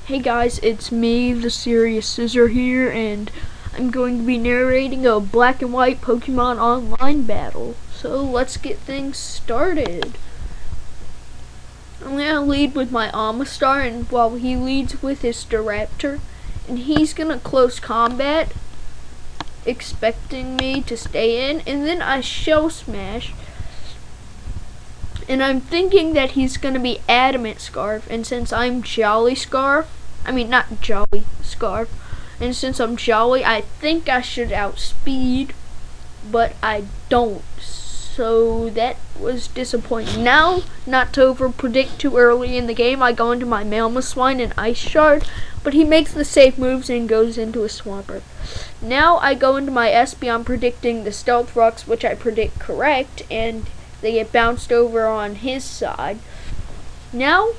Hey guys, it's me, the Serious Scissor here, and I'm going to be narrating a black and white Pokemon online battle. So let's get things started. I'm going to lead with my Amistar, and while he leads with his Staraptor, and he's going to close combat, expecting me to stay in, and then I Shell Smash. And I'm thinking that he's going to be Adamant Scarf, and since I'm Jolly Scarf, not Jolly Scarf, and since I'm Jolly, I think I should outspeed, but I don't, so that was disappointing. Now, not to over-predict too early in the game, I go into my Mamoswine and Ice Shard, but he makes the safe moves and goes into a Swampert. Now I go into my Espeon predicting the Stealth Rocks, which I predict correct, and they get bounced over on his side. Now,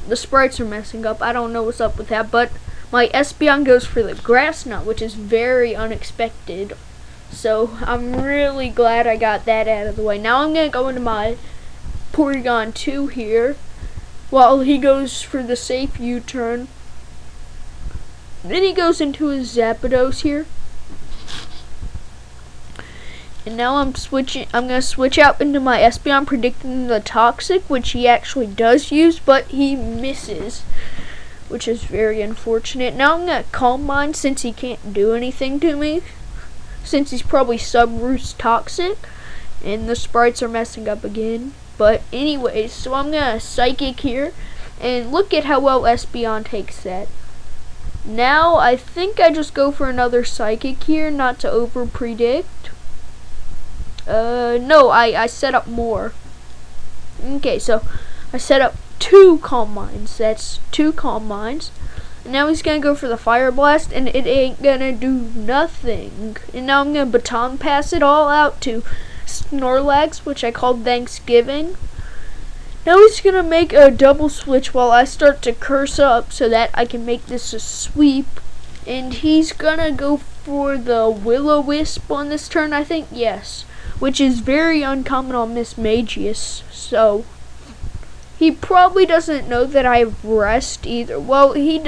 the sprites are messing up. I don't know what's up with that, but my Espeon goes for the Grass Knot, which is very unexpected. So I'm really glad I got that out of the way. Now I'm going to go into my Porygon 2 here, while he goes for the safe U-turn. Then he goes into his Zapdos here. And now I'm going to switch out into my Espeon predicting the Toxic, which he actually does use, but he misses, which is very unfortunate. Now I'm going to Calm Mind since he can't do anything to me, since he's probably Sub-Roost Toxic, and the sprites are messing up again. But anyways, so I'm going to Psychic here, and look at how well Espeon takes that. Now I think I just go for another Psychic here, not to over-predict. No, I set up more. Okay, so I set up 2 Calm Minds. That's 2 Calm Minds. And now he's gonna go for the Fire Blast, and it ain't gonna do nothing. And now I'm gonna Baton Pass it all out to Snorlax, which I called Thanksgiving. Now he's gonna make a double switch while I start to curse up so that I can make this a sweep. And he's gonna go for the Will-O-Wisp on this turn, I think. Yes. Which is very uncommon on Miss Magius, so he probably doesn't know that I have Rest either. Well, he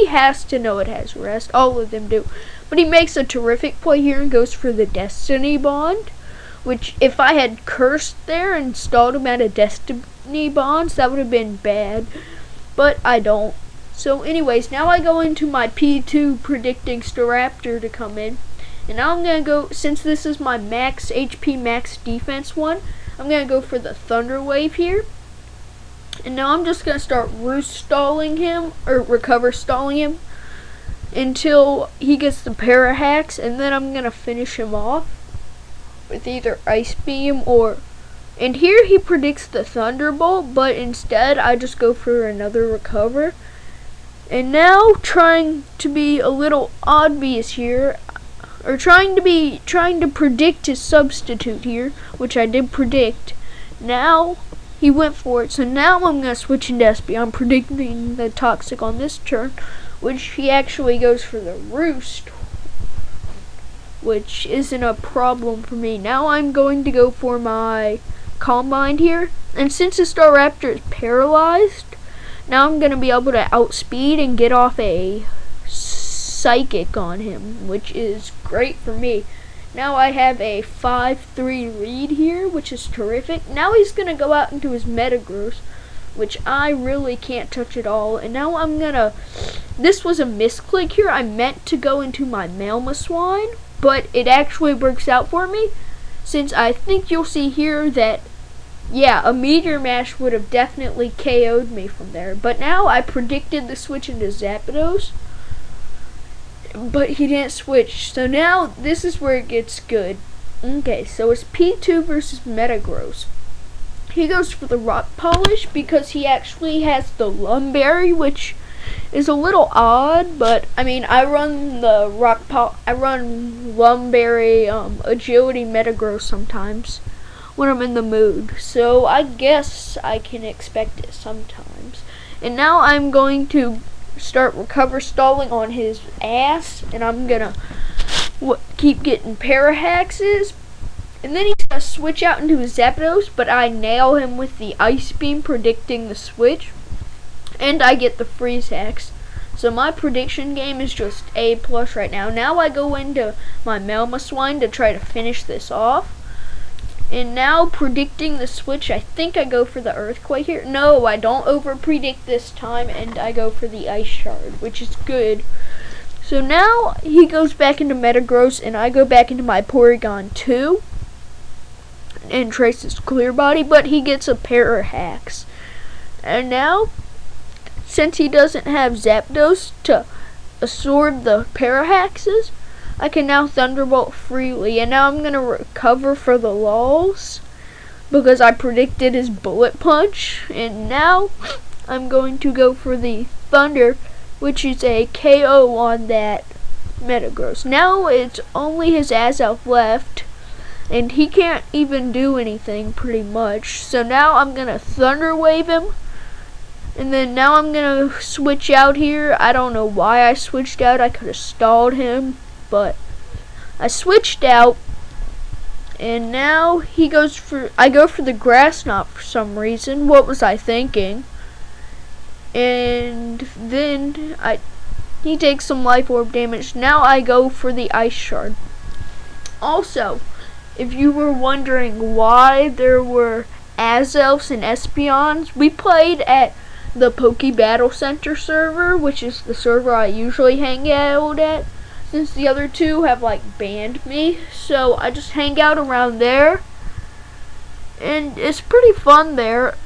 has to know it has Rest. All of them do. But he makes a terrific play here and goes for the Destiny Bond, which if I had cursed there and stalled him at a Destiny Bonds, that would have been bad. But I don't. So anyways, now I go into my P2 predicting Staraptor to come in. And now I'm going to go, since this is my max HP, max defense one, I'm going to go for the Thunder Wave here. And now I'm just going to start Roost Stalling him, or Recover Stalling him, until he gets the Parahacks, and then I'm going to finish him off with either Ice Beam or... And here he predicts the Thunderbolt, but instead I just go for another Recover. And now, trying to be a little obvious here, or trying to predict his substitute here, which I did predict. Now he went for it, so now I'm gonna switch into Espeon, predicting the Toxic on this turn, which he actually goes for the Roost, which isn't a problem for me. Now I'm going to go for my Calm Mind here, and since the Staraptor is paralyzed, now I'm gonna be able to outspeed and get off a Psychic on him, which is great for me. Now I have a 5-3 lead here, which is terrific. Now he's going to go out into his Metagross, which I really can't touch at all. And now I'm going to... This was a misclick here. I meant to go into my Mamoswine, but it actually works out for me, since I think you'll see here that, yeah, a Meteor Mash would have definitely KO'd me from there. But now I predicted the switch into Zapdos, but he didn't switch. So now this is where it gets good. Okay, so it's P2 versus Metagross. He goes for the Rock Polish because he actually has the Lumberry, which is a little odd, but I run the I run Lumberry Agility Metagross sometimes when I'm in the mood. So I guess I can expect it sometimes. And now I'm going to start Recover Stalling on his ass, and I'm gonna keep getting Parahaxes, and then he's gonna switch out into his Zapdos, but I nail him with the Ice Beam predicting the switch, and I get the freeze hacks. So my prediction game is just A+ right now. Now I go into my Mamoswine to try to finish this off. And now predicting the switch, I think I go for the earthquake here. No, I don't over predict this time, and I go for the ice shard, which is good. So now he goes back into Metagross, and I go back into my Porygon 2 and Trace's Clear Body, but he gets a pair of hacks. And now, since he doesn't have Zapdos to absorb the Parahaxes, I can now Thunderbolt freely. And now I'm going to recover for the lulz because I predicted his Bullet Punch. And now I'm going to go for the Thunder, which is a KO on that Metagross. Now it's only his Azelf left, and he can't even do anything pretty much. So now I'm going to Thunder Wave him. And then now I'm going to switch out here. I don't know why I switched out. I could have stalled him, but I switched out. And now I go for the Grass Knot for some reason. What was I thinking? And then he takes some Life Orb damage. Now I go for the Ice Shard. Also, if you were wondering why there were Azelfs and Espeons, we played at the Poke Battle Center server, which is the server I usually hang out at, since the other two have banned me. So I just hang out around there, and it's pretty fun there.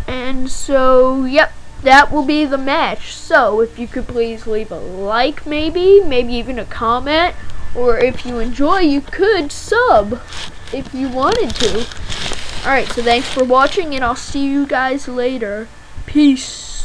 And so, yep, that will be the match. So if you could please leave a like, maybe even a comment, or if you enjoy, you could sub if you wanted to. Alright, so thanks for watching, and I'll see you guys later. Peace.